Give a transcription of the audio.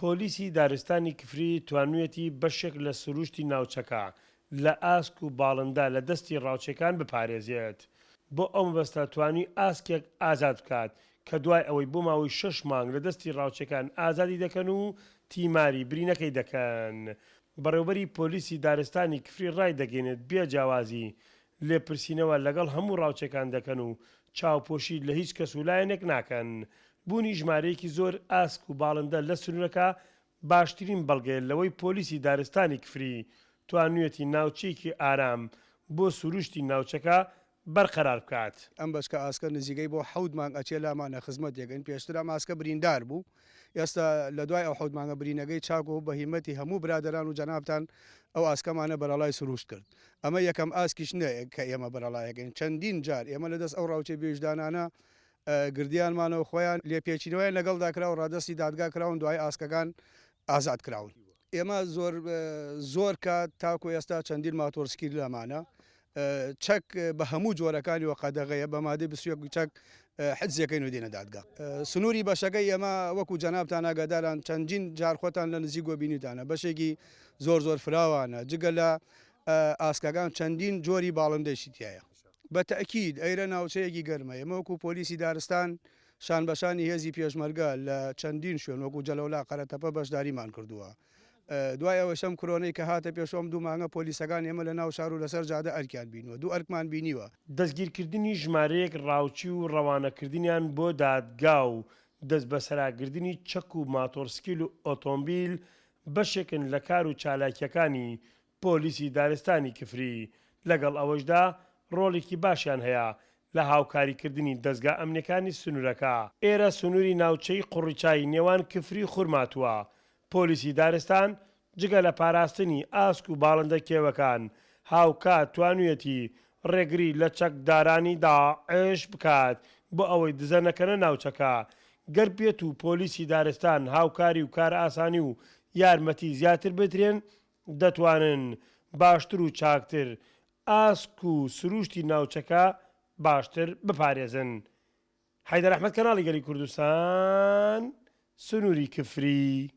پۆلیسی دارستانی کفری توانوێتی بەشێک لە سروشتی ناوچەکە لە ئاسک و باڵندا لە دەستی ڕاوچەکان بپارێزێت. بۆ ئەو مەبەستە توانی ئاسکێک ئازاد بکات کە دوای ئەوەی بۆ ماوەی 6 مانگ لە دەستی ڕاوچەکان ئازادی دەکەن و تیماری برینەکەی دەکەن. بەڕێوەبەری پۆلیسی دارستانی کفری ڕای دەگەێنێت بێجیاوازی لێپرسینەوە لەگەڵ هەموو ڕاوچەکان دەکەن و چاوپۆشی لە هیچ کەس و لایەنێک ناکەن. بوونی ژمارەیەکی زۆر ئاسک و باڵندە لە سنوورەکە باشترین بەڵگەیە لەوەی پۆلیسی دارستانی کفری توانوێتی ناوچەیەکی ئارام بۆ سروشتی ناوچەکە بەرقەرار بکات. ئەم بەشکە ئاسکە نزیگەی بۆ 7 مانگ ئەچێ لامانە خزمەت دەگەن. پێشتر ئەم ئاسکە بریندار بوو. ئێستا لە دوای ئەو 7 مانگە برینەکەی چاک و بە هیمەتی هەموو برادەران و جەنابتان ئەو ئاسکەمانە بەرەڵای سروشت کرد. ئەمە یەکەم ئاسکیش نەیە کە ئێمە بەرەڵایەکەین. چەندین جار ئێمە لەدەست ئەو ڕاوچەی بێژدانانە گردیانمانەوە خۆیان لێپێچینەوەی لەگەڵدا کراوە ڕادستی دادگا کراون دوای ئاسکەکان ئازاد کراون. ئێمە زۆر کات تاکو ئێستا چەندین ماتۆرسکی لەمانە چەک بە هەموو جۆرەکانی وە قەدەغەیە بە مادەی 21 چەک حجزەکەین و دێنە دادگا. سنووری بەشەکەی ئێمە وەکو جەنابتان ئاگاداران چەندین جار خۆتان لە نزیک گۆبینیتانە بەشێکی زۆر فراوانە جگە لە ئاسکەکان چەندین جۆری باڵندەیشی تایە. بە تەکید ئەیرە ناوچەیەکی گەرمە. ئێمە وەکو پۆلیسی دارستان شان بەشانی هێزی پێشمەرگە لە چەندین شوێن وەکو جەلەولا قەرەتەپە بەشداریمان کردووە. دوای ئەوە شەم کۆرۆنەی کە هاتە پێشۆم 2 مانگە پۆلیسەکان ئێمە لە ناو شار و لەسەر جادە ئەرکیان بینوە 2 ئەرکمان بینیوە. دەستگیرکردنی ژمارەیەک ڕاوچی و ڕەوانەکردنیان بۆ دادگا و دەست بەسەراگرتنی چەک و ماتۆرسکیل و ئۆتۆمبیل بەشێکن لە کار و چالاکیەکانی پۆلیسی دارستانی کفری. لەگەڵ ئەوەشدا ڕۆڵێکی باشیان هەیە لە هاوکاریکردنی دەستگا ئەمنیەکانی سنوورەکە. ئێرە سنووری ناوچەی قوڕیچای نێوان کفری خورماتووە. پۆلیسی دارستان جگە لە پاراستنی ئاسک و باڵندە کێوەکان هاوکات توانوێتی ڕێگری لە چەکدارانی داعش بکات بۆ ئەوەی دزە نەکەنە ناوچەکە. گەر بێت و پۆلیسی دارستان هاوکاری و کار ئاسانی و یارمەتی زیاتر بترێن دەتوانن باشتر و چاکتر ئاسک و سروشتی ناوچەکە باشتر بپارێزن. حەیدەر ئەحمەد کەناڵی گەلی کوردستان سنووری کفری.